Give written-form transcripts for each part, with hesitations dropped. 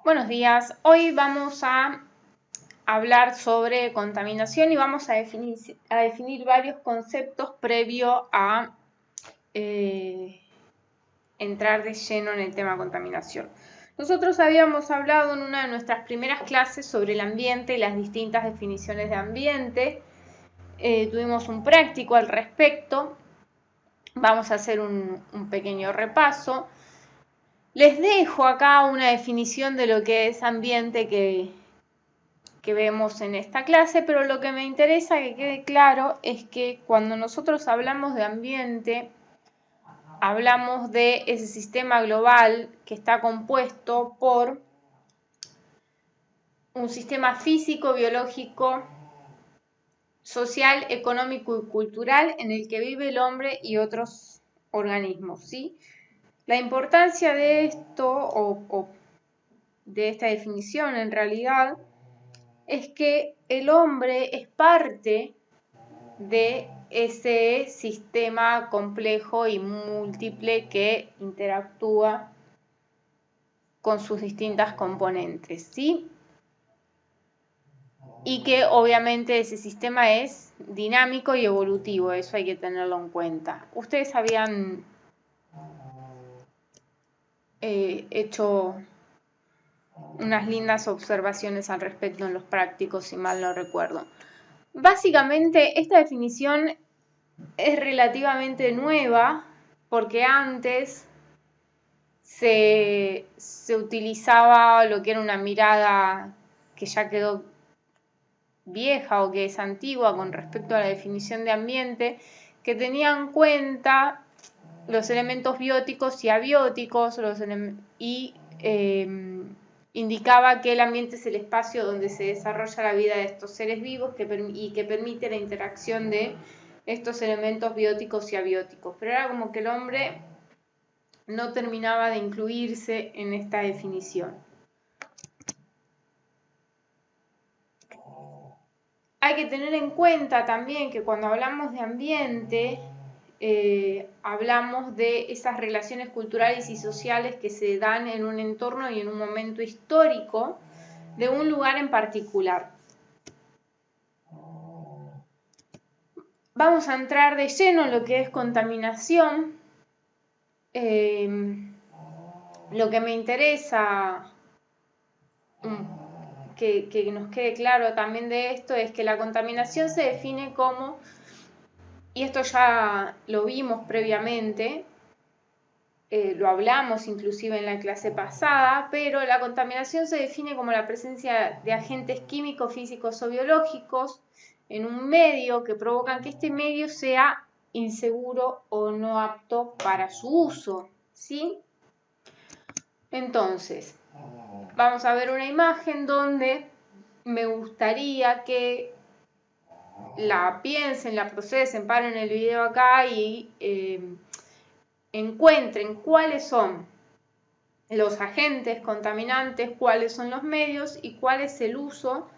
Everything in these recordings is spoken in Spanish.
Buenos días, hoy vamos a hablar sobre contaminación y vamos a definir varios conceptos previo a entrar de lleno en el tema contaminación. Nosotros habíamos hablado en una de nuestras primeras clases sobre el ambiente y las distintas definiciones de ambiente. Tuvimos un práctico al respecto. Vamos a hacer un pequeño repaso. Les dejo acá una definición de lo que es ambiente que vemos en esta clase, pero lo que me interesa que quede claro es que cuando nosotros hablamos de ambiente, hablamos de ese sistema global que está compuesto por un sistema físico, biológico, social, económico y cultural en el que vive el hombre y otros organismos, ¿sí? La importancia de esto o de esta definición en realidad es que el hombre es parte de ese sistema complejo y múltiple que interactúa con sus distintas componentes, ¿sí? Y que obviamente ese sistema es dinámico y evolutivo, eso hay que tenerlo en cuenta. Ustedes habían hecho unas lindas observaciones al respecto en los prácticos, si mal no recuerdo. Básicamente, esta definición es relativamente nueva porque antes se utilizaba lo que era una mirada que ya quedó vieja o que es antigua con respecto a la definición de ambiente, que tenía en cuenta los elementos bióticos y abióticos y indicaba que el ambiente es el espacio donde se desarrolla la vida de estos seres vivos y que permite la interacción de estos elementos bióticos y abióticos. Pero era como que el hombre no terminaba de incluirse en esta definición. Hay que tener en cuenta también que cuando hablamos de ambiente, hablamos de esas relaciones culturales y sociales que se dan en un entorno y en un momento histórico de un lugar en particular. Vamos a entrar de lleno en lo que es contaminación. Lo que me interesa que nos quede claro también de esto es que la contaminación se define como, y esto ya lo vimos previamente, lo hablamos inclusive en la clase pasada, pero la contaminación se define como la presencia de agentes químicos, físicos o biológicos en un medio que provocan que este medio sea inseguro o no apto para su uso, ¿sí? Entonces, vamos a ver una imagen donde me gustaría que la piensen, la procesen, paren el video acá y encuentren cuáles son los agentes contaminantes, cuáles son los medios y cuál es el uso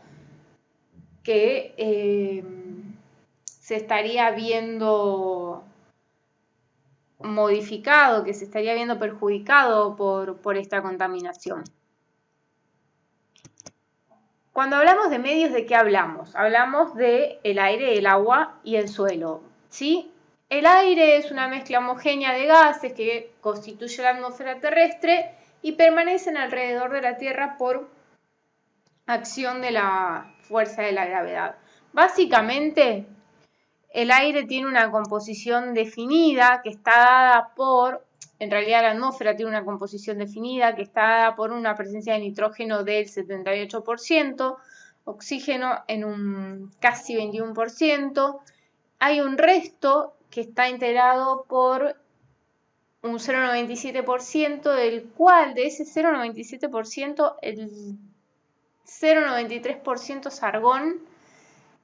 que se estaría viendo modificado, que se estaría viendo perjudicado por esta contaminación. Cuando hablamos de medios, ¿de qué hablamos? Hablamos del aire, el agua y el suelo, ¿sí? El aire es una mezcla homogénea de gases que constituye la atmósfera terrestre y permanecen alrededor de la Tierra por acción de la fuerza de la gravedad. Básicamente, el aire tiene una composición definida que está dada en realidad la atmósfera tiene una composición definida que está dada por una presencia de nitrógeno del 78%, oxígeno en un casi 21%, hay un resto que está integrado por un 0,97%, del cual de ese 0,97% el 0,93% es argón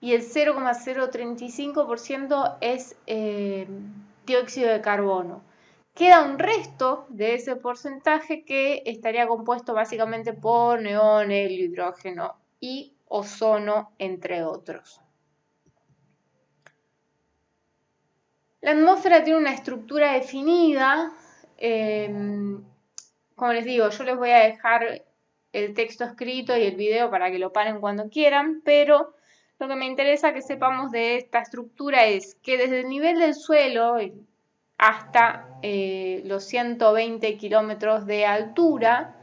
y el 0,035% es dióxido de carbono. Queda un resto de ese porcentaje que estaría compuesto básicamente por neón, helio, hidrógeno y ozono, entre otros. La atmósfera tiene una estructura definida. Como les digo, yo les voy a dejar el texto escrito y el video para que lo paren cuando quieran, pero lo que me interesa que sepamos de esta estructura es que desde el nivel del suelo hasta los 120 kilómetros de altura,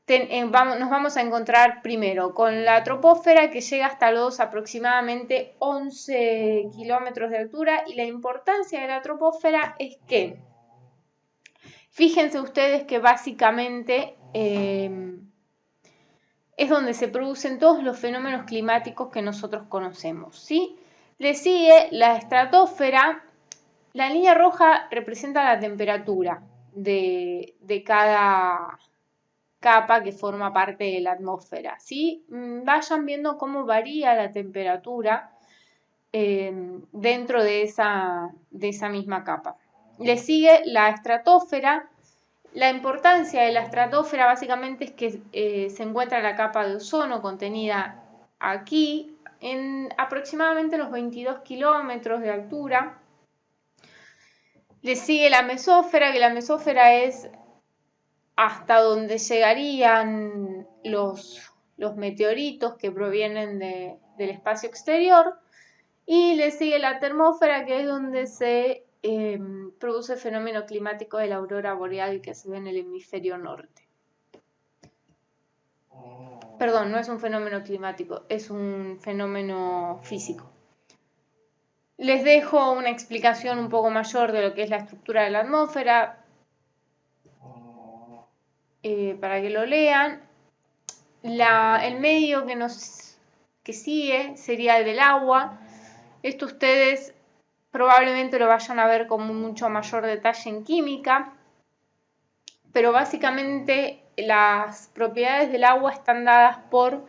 nos vamos a encontrar primero con la troposfera, que llega hasta los aproximadamente 11 kilómetros de altura, y la importancia de la troposfera es que, fíjense ustedes que básicamente es donde se producen todos los fenómenos climáticos que nosotros conocemos, ¿sí? Le sigue la estratosfera. La línea roja representa la temperatura de cada capa que forma parte de la atmósfera, ¿sí? Vayan viendo cómo varía la temperatura dentro de esa misma capa. Le sigue la estratosfera. La importancia de la estratosfera básicamente es que se encuentra la capa de ozono contenida aquí en aproximadamente los 22 kilómetros de altura. Le sigue la mesósfera, que la mesósfera es hasta donde llegarían los meteoritos que provienen del espacio exterior. Y le sigue la termósfera, que es donde se produce el fenómeno climático de la aurora boreal que se ve en el hemisferio norte. Perdón, no es un fenómeno climático, es un fenómeno físico. Les dejo una explicación un poco mayor de lo que es la estructura de la atmósfera para que lo lean. El medio que sigue sería el del agua. Esto ustedes probablemente lo vayan a ver con mucho mayor detalle en química, pero básicamente las propiedades del agua están dadas por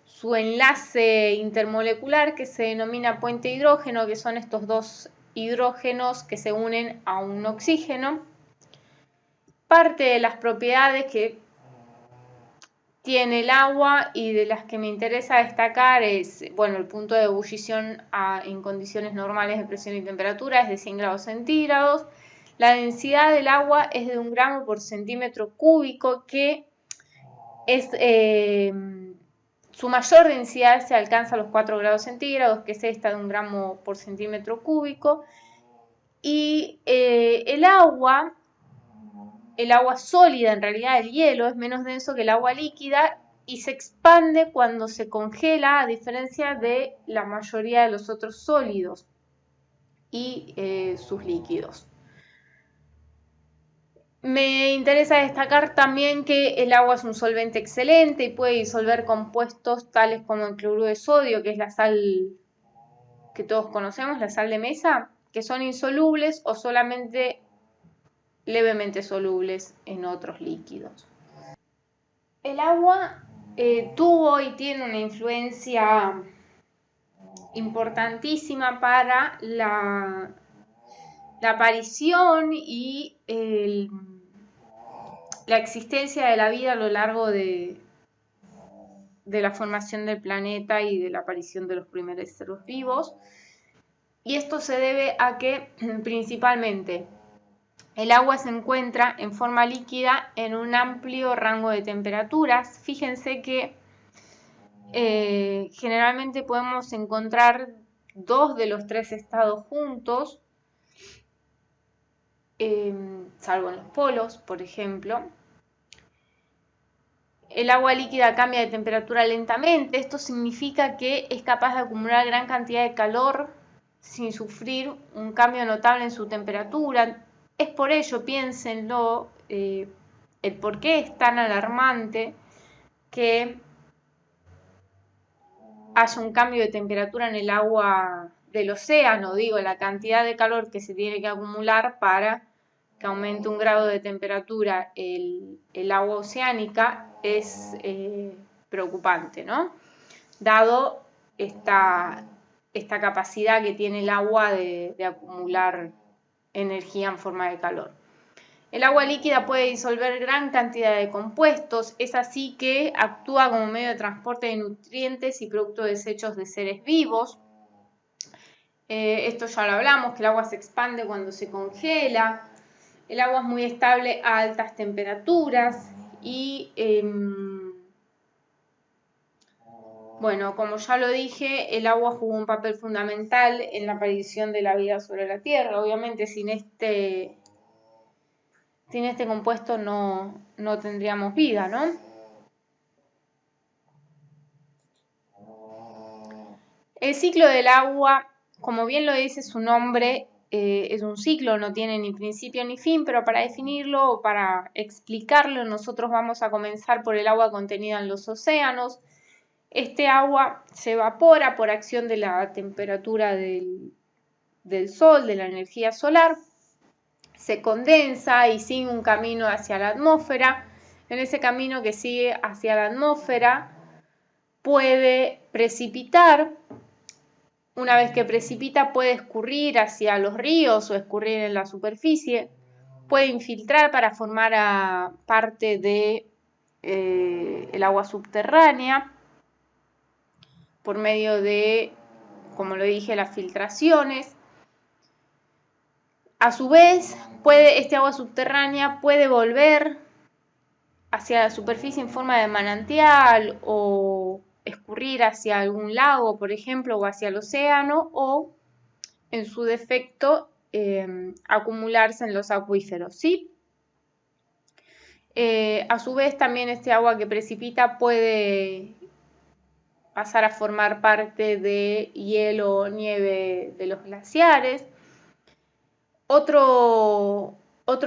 su enlace intermolecular, que se denomina puente hidrógeno, que son estos dos hidrógenos que se unen a un oxígeno. Parte de las propiedades que tiene el agua y de las que me interesa destacar es, bueno, el punto de ebullición en condiciones normales de presión y temperatura es de 100 grados centígrados. La densidad del agua es de 1 gramo por centímetro cúbico, que es su mayor densidad se alcanza a los 4 grados centígrados, que es esta de 1 gramo por centímetro cúbico. Y el agua sólida, en realidad el hielo, es menos denso que el agua líquida y se expande cuando se congela, a diferencia de la mayoría de los otros sólidos y sus líquidos. Me interesa destacar también que el agua es un solvente excelente y puede disolver compuestos tales como el cloruro de sodio, que es la sal que todos conocemos, la sal de mesa, que son insolubles o solamente levemente solubles en otros líquidos. El agua tuvo y tiene una influencia importantísima para la aparición y la existencia de la vida a lo largo de la formación del planeta y de la aparición de los primeros seres vivos. Y esto se debe a que principalmente el agua se encuentra en forma líquida en un amplio rango de temperaturas. Fíjense que generalmente podemos encontrar 2 de los 3 estados juntos, salvo en los polos, por ejemplo. El agua líquida cambia de temperatura lentamente. Esto significa que es capaz de acumular gran cantidad de calor sin sufrir un cambio notable en su temperatura. Es por ello, piénsenlo, el por qué es tan alarmante que haya un cambio de temperatura en el agua del océano. Digo, la cantidad de calor que se tiene que acumular para que aumente 1 grado de temperatura el agua oceánica es preocupante, ¿no? Dado esta capacidad que tiene el agua de acumular energía en forma de calor. El agua líquida puede disolver gran cantidad de compuestos, es así que actúa como medio de transporte de nutrientes y producto de desechos de seres vivos. Esto ya lo hablamos, que el agua se expande cuando se congela. El agua es muy estable a altas temperaturas y Bueno, como ya lo dije, el agua jugó un papel fundamental en la aparición de la vida sobre la Tierra. Obviamente sin este compuesto no tendríamos vida, ¿no? El ciclo del agua, como bien lo dice su nombre, es un ciclo, no tiene ni principio ni fin, pero para definirlo o para explicarlo, nosotros vamos a comenzar por el agua contenida en los océanos. Este agua se evapora por acción de la temperatura del Sol, de la energía solar, se condensa y sigue un camino hacia la atmósfera. En ese camino que sigue hacia la atmósfera puede precipitar. Una vez que precipita puede escurrir hacia los ríos o escurrir en la superficie, puede infiltrar para formar parte de el agua subterránea por medio de, como lo dije, las filtraciones. A su vez, este agua subterránea puede volver hacia la superficie en forma de manantial o escurrir hacia algún lago, por ejemplo, o hacia el océano, o en su defecto acumularse en los acuíferos, ¿sí? A su vez, también este agua que precipita puede pasar a formar parte de hielo o nieve de los glaciares. Otro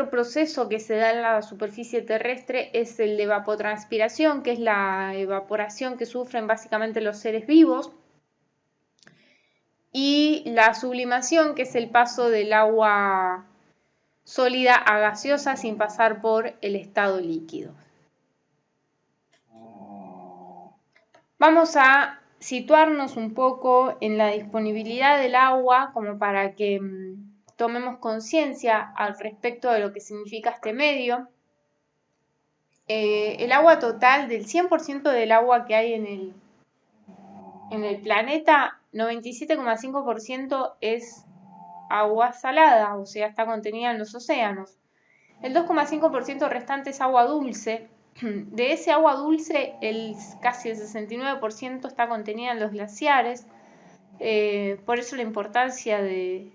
proceso que se da en la superficie terrestre es el de evapotranspiración, que es la evaporación que sufren básicamente los seres vivos, y la sublimación, que es el paso del agua sólida a gaseosa sin pasar por el estado líquido. Vamos a situarnos un poco en la disponibilidad del agua como para que tomemos conciencia al respecto de lo que significa este medio. El agua total, del 100% del agua que hay en el planeta, 97,5% es agua salada, o sea, está contenida en los océanos. El 2,5% restante es agua dulce. De ese agua dulce, casi el 69% está contenida en los glaciares. Por eso la importancia de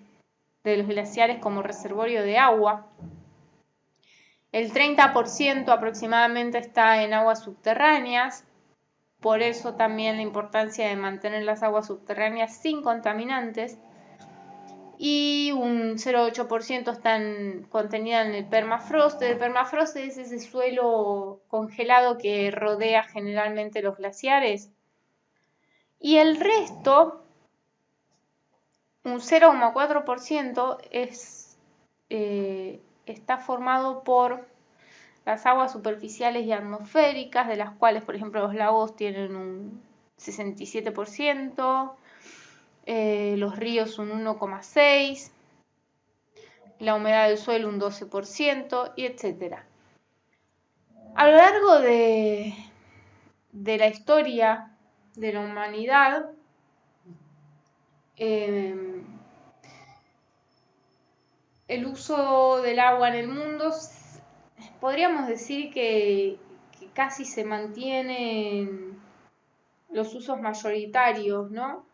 los glaciares como reservorio de agua. El 30% aproximadamente está en aguas subterráneas. Por eso también la importancia de mantener las aguas subterráneas sin contaminantes. Y un 0,8% están contenidas en el permafrost. El permafrost es ese suelo congelado que rodea generalmente los glaciares. Y el resto, un 0,4%, está formado por las aguas superficiales y atmosféricas, de las cuales, por ejemplo, los lagos tienen un 67%. Los ríos un 1,6%, la humedad del suelo un 12%, y etc. A lo largo de la historia de la humanidad, el uso del agua en el mundo, podríamos decir que casi se mantienen los usos mayoritarios, ¿no?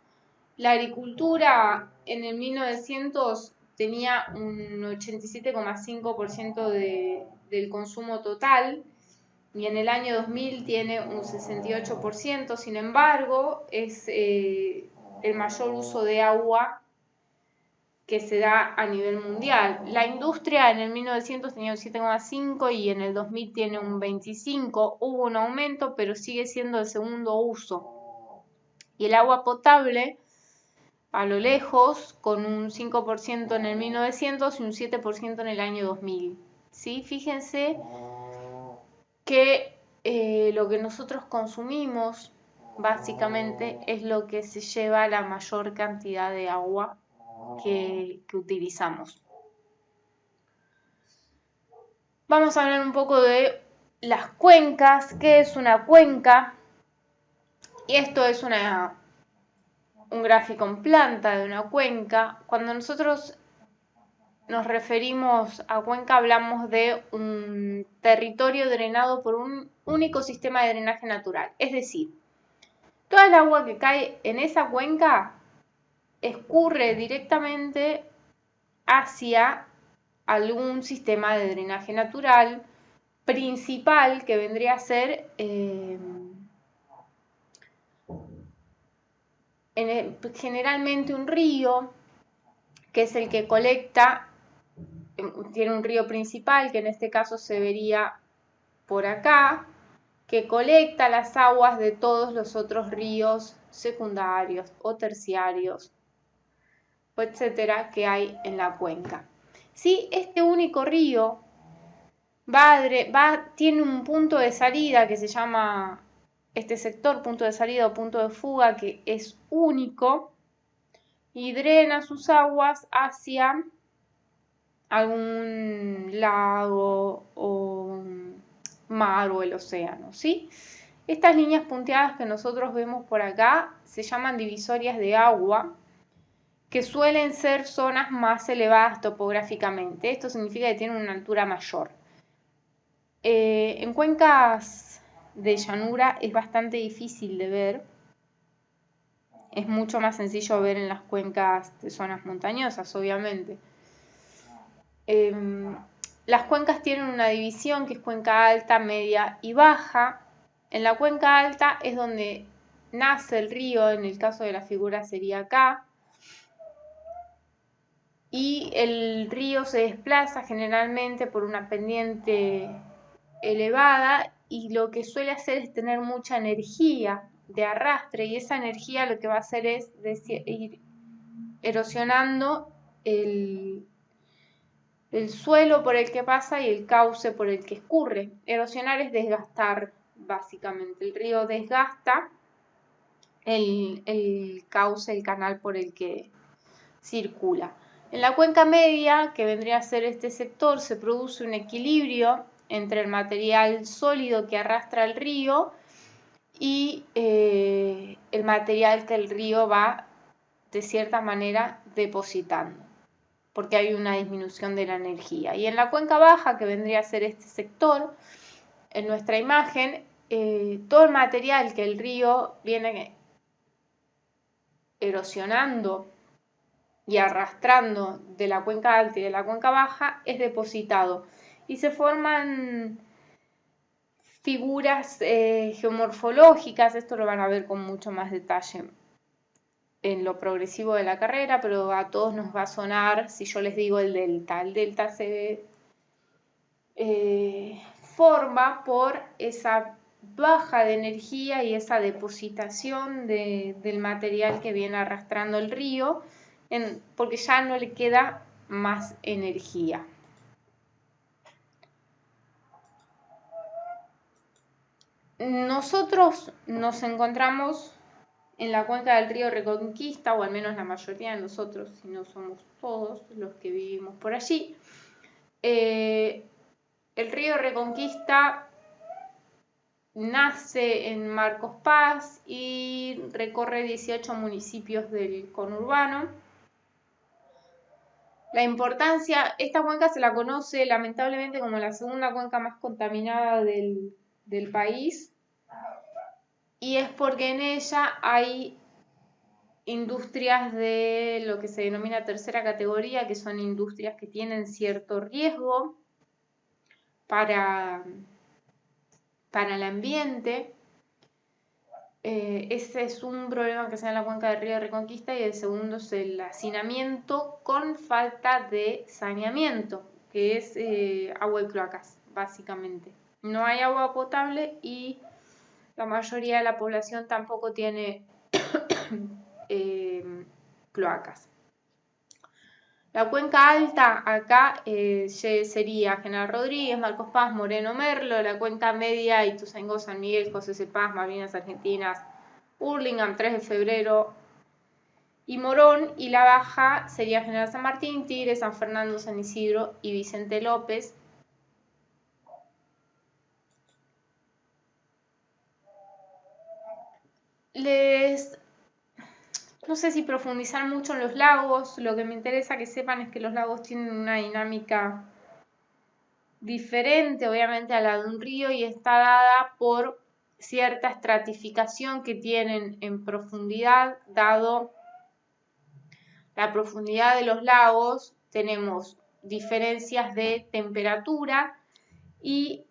La agricultura en el 1900 tenía un 87,5% del consumo total y en el año 2000 tiene un 68%. Sin embargo, es el mayor uso de agua que se da a nivel mundial. La industria en el 1900 tenía un 7,5% y en el 2000 tiene un 25%. Hubo un aumento, pero sigue siendo el segundo uso. Y el agua potable, a lo lejos, con un 5% en el 1900 y un 7% en el año 2000. ¿Sí? Fíjense que lo que nosotros consumimos básicamente es lo que se lleva la mayor cantidad de agua que utilizamos. Vamos a hablar un poco de las cuencas. ¿Qué es una cuenca? Y esto es un gráfico en planta de una cuenca. Cuando nosotros nos referimos a cuenca, hablamos de un territorio drenado por un único sistema de drenaje natural. Es decir, Toda el agua que cae en esa cuenca escurre directamente hacia algún sistema de drenaje natural principal que vendría a ser generalmente un río, que es el que colecta, tiene un río principal, que en este caso se vería por acá, que colecta las aguas de todos los otros ríos secundarios o terciarios, o etcétera, que hay en la cuenca. Si este único río tiene un punto de salida que se llama este sector punto de salida o punto de fuga, que es único, y drena sus aguas hacia algún lago o mar o el océano, ¿sí? Estas líneas punteadas que nosotros vemos por acá se llaman divisorias de agua, que suelen ser zonas más elevadas topográficamente. Esto significa que tienen una altura mayor. En cuencas de llanura es bastante difícil de ver. Es mucho más sencillo ver en las cuencas de zonas montañosas, obviamente. Las cuencas tienen una división que es cuenca alta, media y baja. En la cuenca alta es donde nace el río, en el caso de la figura sería acá. Y el río se desplaza generalmente por una pendiente elevada y lo que suele hacer es tener mucha energía de arrastre, y esa energía lo que va a hacer es ir erosionando el suelo por el que pasa y el cauce por el que escurre. Erosionar es desgastar, básicamente. El río desgasta el cauce, el canal por el que circula. En la cuenca media, que vendría a ser este sector, se produce un equilibrio entre el material sólido que arrastra el río y el material que el río va, de cierta manera, depositando, porque hay una disminución de la energía. Y en la cuenca baja, que vendría a ser este sector, en nuestra imagen, todo el material que el río viene erosionando y arrastrando de la cuenca alta y de la cuenca baja es depositado y se forman figuras geomorfológicas. Esto lo van a ver con mucho más detalle en lo progresivo de la carrera, pero a todos nos va a sonar si yo les digo el delta. El delta se forma por esa baja de energía y esa depositación del material que viene arrastrando el río, porque ya no le queda más energía. Nosotros nos encontramos en la cuenca del río Reconquista, o al menos la mayoría de nosotros, si no somos todos los que vivimos por allí. El río Reconquista nace en Marcos Paz y recorre 18 municipios del conurbano. La importancia, esta cuenca se la conoce lamentablemente como la segunda cuenca más contaminada del país, y es porque en ella hay industrias de lo que se denomina tercera categoría, que son industrias que tienen cierto riesgo para el ambiente. Ese es un problema que se da en la cuenca del río Reconquista, y el segundo es el hacinamiento con falta de saneamiento, que es agua y cloacas, básicamente. No hay agua potable y la mayoría de la población tampoco tiene cloacas. La cuenca alta acá sería General Rodríguez, Marcos Paz, Moreno Merlo. La cuenca media, Ituzaingó, San Miguel, José C. Paz, Malvinas Argentinas, Hurlingham, 3 de febrero y Morón. Y la baja sería General San Martín, Tigre, San Fernando, San Isidro y Vicente López. No sé si profundizar mucho en los lagos. Lo que me interesa que sepan es que los lagos tienen una dinámica diferente, obviamente, a la de un río, y está dada por cierta estratificación que tienen en profundidad, dado la profundidad de los lagos, tenemos diferencias de temperatura y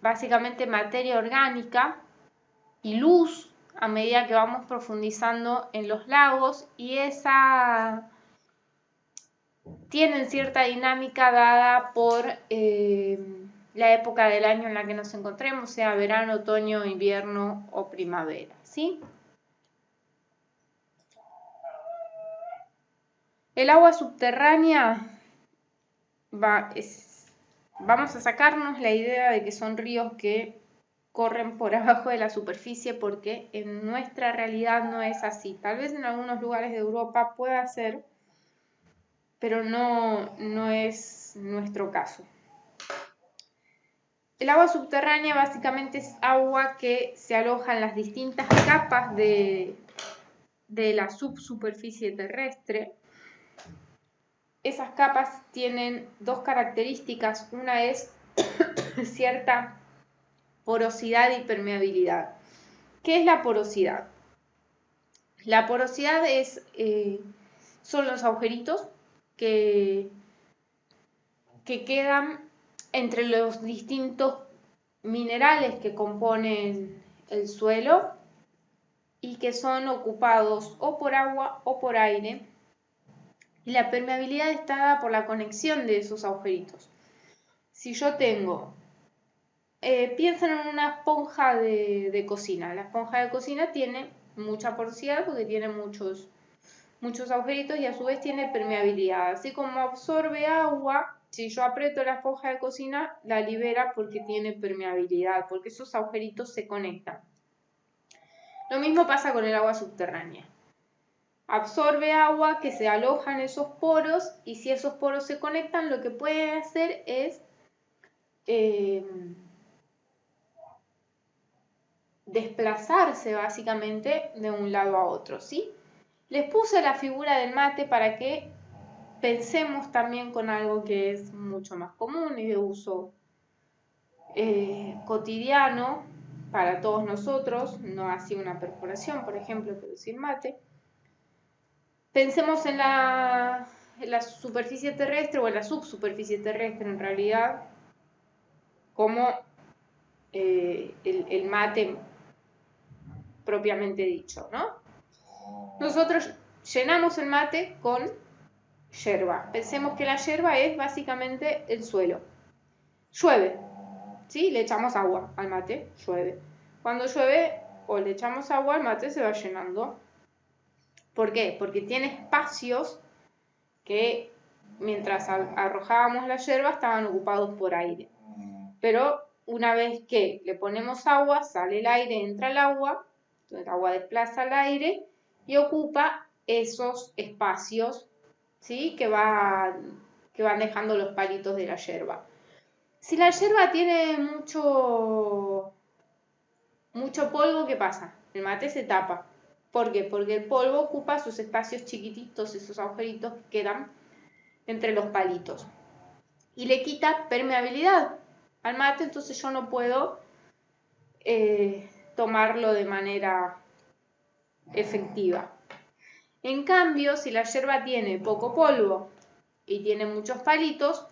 básicamente materia orgánica y luz a medida que vamos profundizando en los lagos, y esa tienen cierta dinámica dada por la época del año en la que nos encontremos, sea verano, otoño, invierno o primavera, ¿sí? El agua subterránea vamos a sacarnos la idea de que son ríos que corren por abajo de la superficie, porque en nuestra realidad no es así. Tal vez en algunos lugares de Europa pueda ser, pero no es nuestro caso. El agua subterránea básicamente es agua que se aloja en las distintas capas de la subsuperficie terrestre. Esas capas tienen dos características. Una es cierta porosidad y permeabilidad. ¿Qué es la porosidad? La porosidad son los agujeritos que quedan entre los distintos minerales que componen el suelo y que son ocupados o por agua o por aire. Y la permeabilidad está dada por la conexión de esos agujeritos. Si yo tengo, piensen en una esponja de cocina. La esponja de cocina tiene mucha porosidad porque tiene muchos agujeritos y a su vez tiene permeabilidad. Así como absorbe agua, si yo aprieto la esponja de cocina, la libera porque tiene permeabilidad, porque esos agujeritos se conectan. Lo mismo pasa con el agua subterránea. Absorbe agua que se aloja en esos poros, y si esos poros se conectan, lo que puede hacer es desplazarse básicamente de un lado a otro, ¿sí? Les puse la figura del mate para que pensemos también con algo que es mucho más común y de uso cotidiano para todos nosotros, no así una perforación, por ejemplo, pero sin mate. Pensemos en la superficie terrestre o en la subsuperficie terrestre en realidad, como el mate propiamente dicho, ¿no? Nosotros llenamos el mate con yerba. Pensemos que la yerba es básicamente el suelo. Llueve, ¿sí? Le echamos agua al mate, llueve. Cuando llueve o le echamos agua, el mate se va llenando. ¿Por qué? Porque tiene espacios que mientras arrojábamos la yerba estaban ocupados por aire. Pero una vez que le ponemos agua, sale el aire, entra el agua, entonces el agua desplaza el aire y ocupa esos espacios, ¿sí? que van dejando los palitos de la yerba. Si la yerba tiene mucho polvo, ¿qué pasa? El mate se tapa. ¿Por qué? Porque el polvo ocupa esos espacios chiquititos, esos agujeritos que quedan entre los palitos. Y le quita permeabilidad al mate, entonces yo no puedo tomarlo de manera efectiva. En cambio, si la yerba tiene poco polvo y tiene muchos palitos,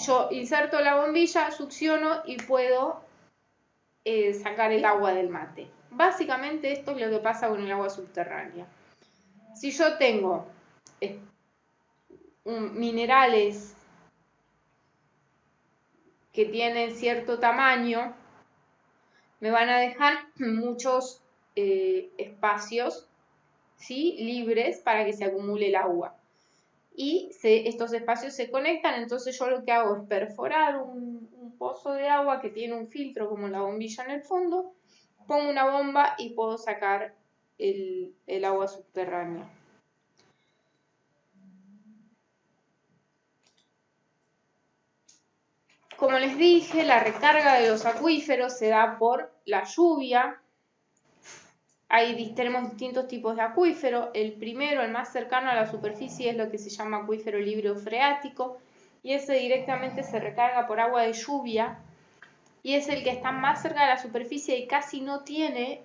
yo inserto la bombilla, succiono y puedo sacar el agua del mate. Básicamente esto es lo que pasa con el agua subterránea. Si yo tengo minerales que tienen cierto tamaño, me van a dejar muchos espacios, ¿sí? libres para que se acumule el agua. Y estos espacios se conectan, entonces yo lo que hago es perforar un pozo de agua que tiene un filtro como la bombilla en el fondo, pongo una bomba y puedo sacar el agua subterránea. Como les dije, la recarga de los acuíferos se da por la lluvia. Tenemos distintos tipos de acuífero. El primero, el más cercano a la superficie, es lo que se llama acuífero libre o freático, y ese directamente se recarga por agua de lluvia. y es el que está más cerca de la superficie y casi no tiene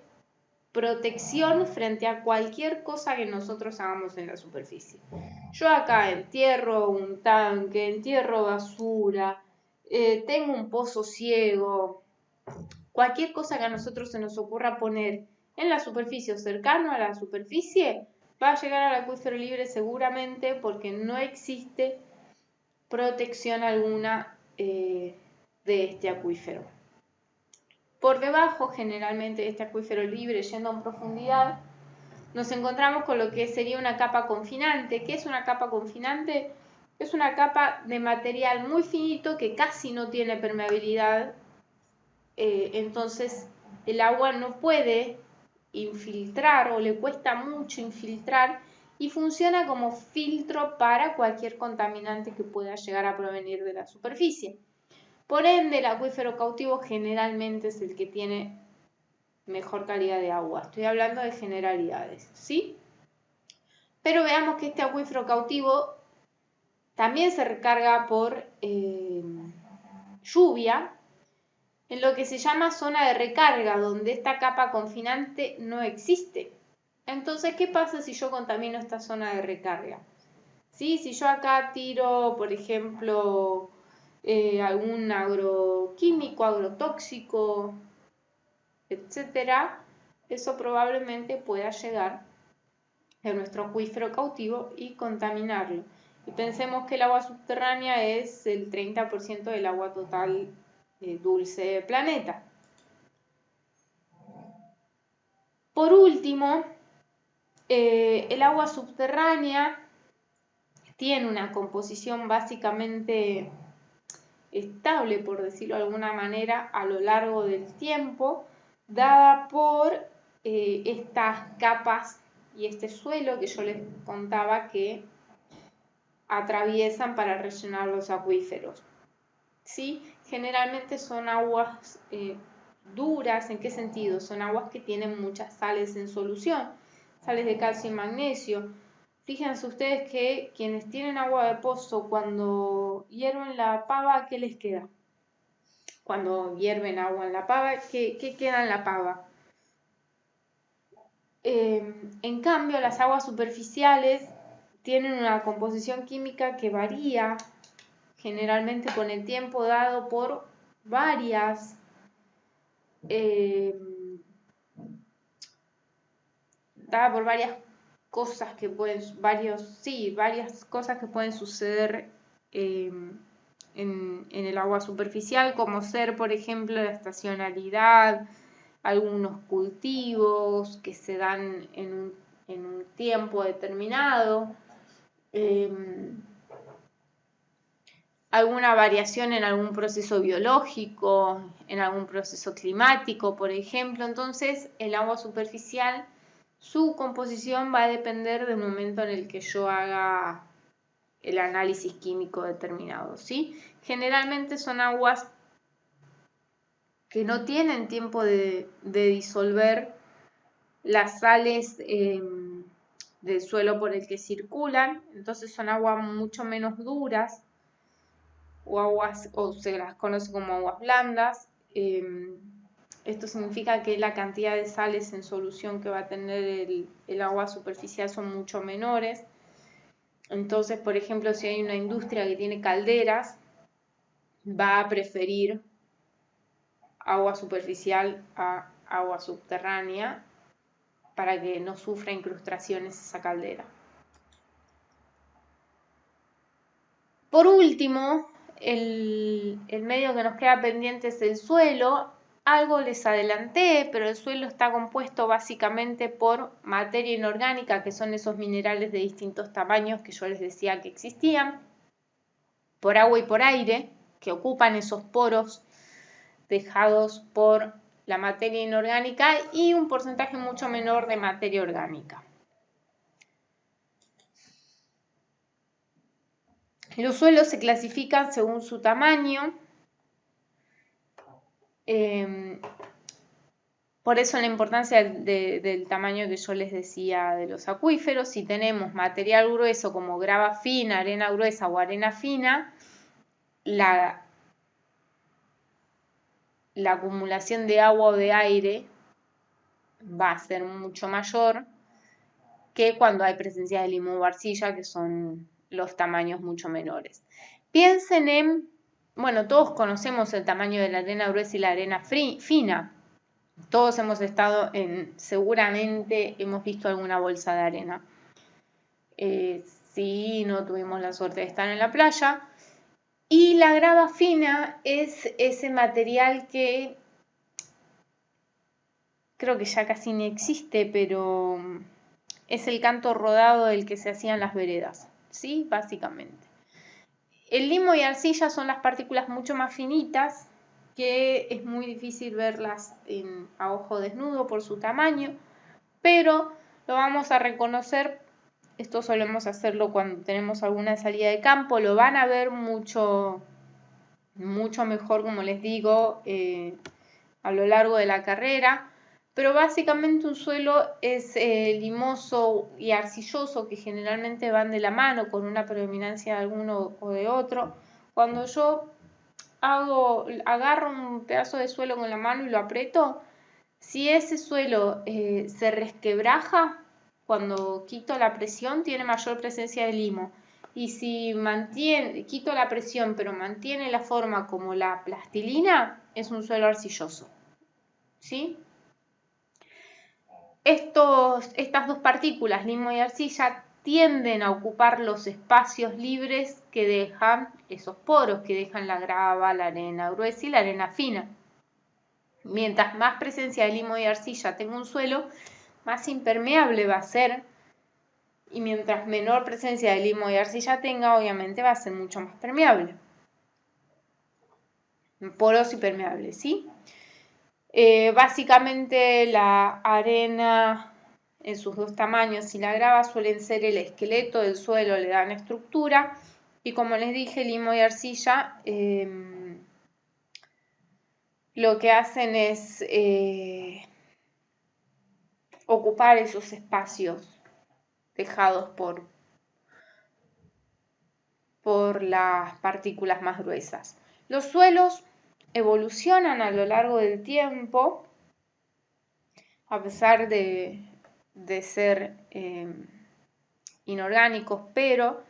protección frente a cualquier cosa que nosotros hagamos en la superficie. Yo acá entierro un tanque, entierro basura, tengo un pozo ciego, cualquier cosa que a nosotros se nos ocurra poner en la superficie o cercano a la superficie va a llegar al acuífero libre seguramente porque no existe protección alguna de este acuífero. Por debajo, generalmente, de este acuífero libre, yendo en profundidad, nos encontramos con lo que sería una capa confinante. ¿Qué es una capa confinante? Es una capa de material muy finito que casi no tiene permeabilidad, entonces el agua no puede infiltrar o le cuesta mucho infiltrar y funciona como filtro para cualquier contaminante que pueda llegar a provenir de la superficie. Por ende, el acuífero cautivo generalmente es el que tiene mejor calidad de agua. Estoy hablando de generalidades, ¿sí? Pero veamos que este acuífero cautivo también se recarga por lluvia, en lo que se llama zona de recarga, donde esta capa confinante no existe. Entonces, ¿qué pasa si yo contamino esta zona de recarga? ¿Sí? Si yo acá tiro, por ejemplo, algún agroquímico, agrotóxico, etcétera, eso probablemente pueda llegar a nuestro acuífero cautivo y contaminarlo. Y pensemos que el agua subterránea es el 30% del agua total dulce del planeta. Por último, el agua subterránea tiene una composición básicamente estable, por decirlo de alguna manera, a lo largo del tiempo, dada por estas capas y este suelo que yo les contaba que atraviesan para rellenar los acuíferos. ¿Sí? Generalmente son aguas duras. ¿En qué sentido? Son aguas que tienen muchas sales en solución, sales de calcio y magnesio. Fíjense ustedes que quienes tienen agua de pozo, cuando hierven la pava, ¿qué les queda? Cuando hierven agua en la pava, ¿qué queda en la pava? En cambio, las aguas superficiales tienen una composición química que varía generalmente con el tiempo dado por varias cosas que pueden, varias cosas que pueden suceder en el agua superficial, como ser, por ejemplo, la estacionalidad, algunos cultivos que se dan en un tiempo determinado, alguna variación en algún proceso biológico, en algún proceso climático, por ejemplo. Entonces, el agua superficial, su composición va a depender del momento en el que yo haga el análisis químico determinado, ¿sí? Generalmente son aguas que no tienen tiempo de disolver las sales del suelo por el que circulan, entonces son aguas mucho menos duras, o se las conoce como aguas blandas. Esto significa que la cantidad de sales en solución que va a tener el agua superficial son mucho menores. Entonces, por ejemplo, si hay una industria que tiene calderas, va a preferir agua superficial a agua subterránea para que no sufra incrustaciones esa caldera. Por último, el medio que nos queda pendiente es el suelo. Algo les adelanté, pero el suelo está compuesto básicamente por materia inorgánica, que son esos minerales de distintos tamaños que yo les decía que existían, por agua y por aire, que ocupan esos poros dejados por la materia inorgánica, y un porcentaje mucho menor de materia orgánica. Los suelos se clasifican según su tamaño. Por eso la importancia del tamaño que yo les decía de los acuíferos. Si tenemos material grueso como grava fina, arena gruesa o arena fina, la la acumulación de agua o de aire va a ser mucho mayor que cuando hay presencia de limo o arcilla, que son los tamaños mucho menores. Piensen en, bueno, todos conocemos el tamaño de la arena gruesa y la arena fina. Todos hemos estado seguramente hemos visto alguna bolsa de arena. Si no tuvimos la suerte de estar en la playa. Y la grava fina es ese material que creo que ya casi ni existe, pero es el canto rodado del que se hacían las veredas, ¿sí? Básicamente. El limo y arcilla son las partículas mucho más finitas, que es muy difícil verlas a ojo desnudo por su tamaño, pero lo vamos a reconocer. Esto solemos hacerlo cuando tenemos alguna salida de campo, lo van a ver mucho mejor, como les digo, a lo largo de la carrera. Pero básicamente un suelo es limoso y arcilloso, que generalmente van de la mano con una predominancia de alguno o de otro. Cuando yo agarro un pedazo de suelo con la mano y lo aprieto, si ese suelo se resquebraja, cuando quito la presión tiene mayor presencia de limo. Y si quito la presión pero mantiene la forma como la plastilina, es un suelo arcilloso. ¿Sí? Estas dos partículas, limo y arcilla, tienden a ocupar los espacios libres que dejan esos poros, que dejan la grava, la arena gruesa y la arena fina. Mientras más presencia de limo y arcilla tenga un suelo, más impermeable va a ser. Y mientras menor presencia de limo y arcilla tenga, obviamente va a ser mucho más permeable. Poroso y permeable, ¿sí? Básicamente la arena en sus dos tamaños y la grava suelen ser el esqueleto del suelo, le dan estructura. Y como les dije, limo y arcilla lo que hacen es ocupar esos espacios dejados por las partículas más gruesas. Los suelos evolucionan a lo largo del tiempo, a pesar de ser inorgánicos, pero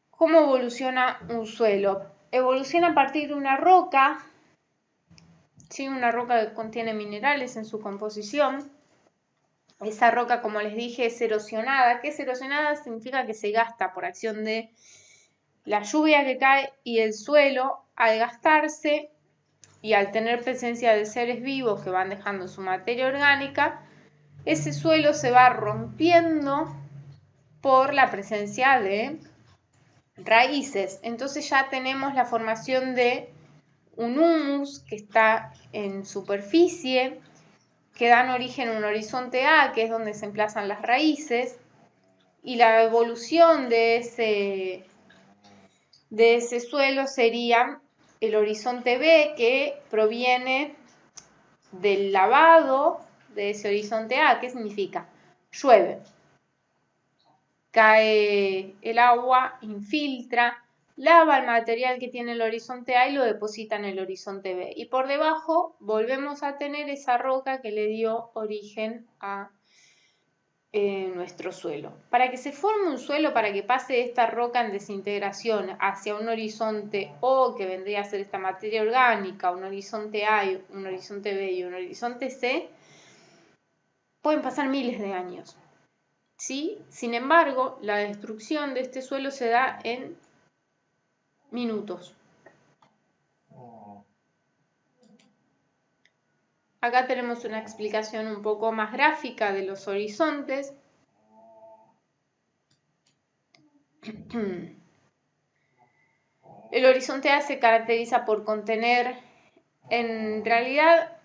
¿cómo evoluciona un suelo? Evoluciona a partir de una roca, ¿sí? Una roca que contiene minerales en su composición. Esa roca, como les dije, es erosionada. ¿Qué es erosionada? Significa que se gasta por acción de la lluvia que cae y el suelo. Al gastarse y al tener presencia de seres vivos que van dejando su materia orgánica, ese suelo se va rompiendo por la presencia de raíces. Entonces ya tenemos la formación de un humus que está en superficie, que dan origen a un horizonte A, que es donde se emplazan las raíces, y la evolución de ese suelo sería el horizonte B, que proviene del lavado de ese horizonte A. ¿Qué significa? Llueve, cae el agua, infiltra, lava el material que tiene el horizonte A y lo deposita en el horizonte B. Y por debajo volvemos a tener esa roca que le dio origen a nuestro suelo. Para que se forme un suelo, para que pase esta roca en desintegración hacia un horizonte O, que vendría a ser esta materia orgánica, un horizonte A, un horizonte B y un horizonte C, pueden pasar miles de años. ¿Sí? Sin embargo, la destrucción de este suelo se da en minutos. Acá tenemos una explicación un poco más gráfica de los horizontes. El horizonte A se caracteriza por contener, en realidad,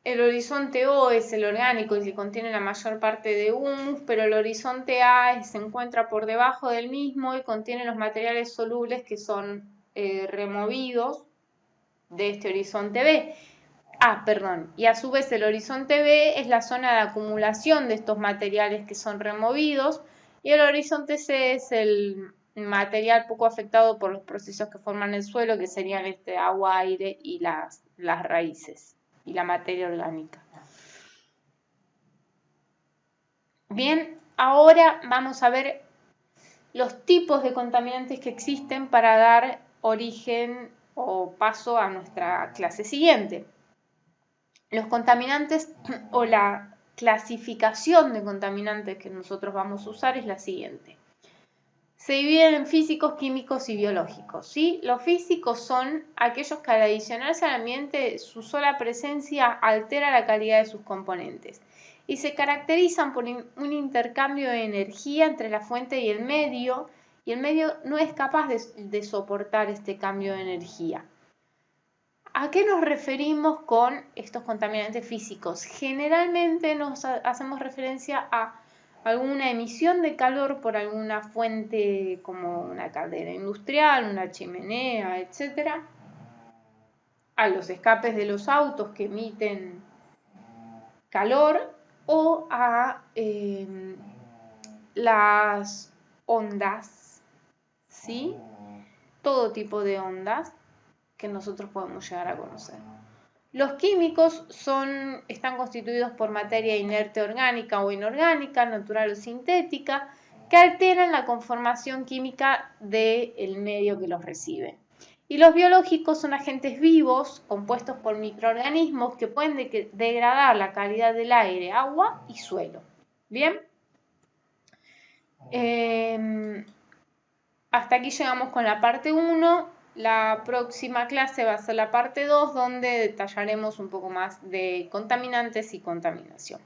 el horizonte O es el orgánico y que contiene la mayor parte de humus, pero el horizonte A se encuentra por debajo del mismo y contiene los materiales solubles que son removidos de este horizonte B. Y a su vez el horizonte B es la zona de acumulación de estos materiales que son removidos, y el horizonte C es el material poco afectado por los procesos que forman el suelo, que serían agua, aire y las las raíces y la materia orgánica. Bien, ahora vamos a ver los tipos de contaminantes que existen para dar origen o paso a nuestra clase siguiente. Los contaminantes o la clasificación de contaminantes que nosotros vamos a usar es la siguiente. Se dividen en físicos, químicos y biológicos, ¿sí? Los físicos son aquellos que al adicionarse al ambiente su sola presencia altera la calidad de sus componentes y se caracterizan por un intercambio de energía entre la fuente y el medio no es capaz de soportar este cambio de energía. ¿A qué nos referimos con estos contaminantes físicos? Generalmente nos hacemos referencia a alguna emisión de calor por alguna fuente como una caldera industrial, una chimenea, etc. A los escapes de los autos que emiten calor o a las ondas, ¿sí? Todo tipo de ondas que nosotros podemos llegar a conocer. Los químicos están constituidos por materia inerte orgánica o inorgánica, natural o sintética, que alteran la conformación química del medio que los recibe. Y los biológicos son agentes vivos, compuestos por microorganismos que pueden degradar la calidad del aire, agua y suelo. ¿Bien? Hasta aquí llegamos con la parte 1. La próxima clase va a ser la parte 2, donde detallaremos un poco más de contaminantes y contaminación.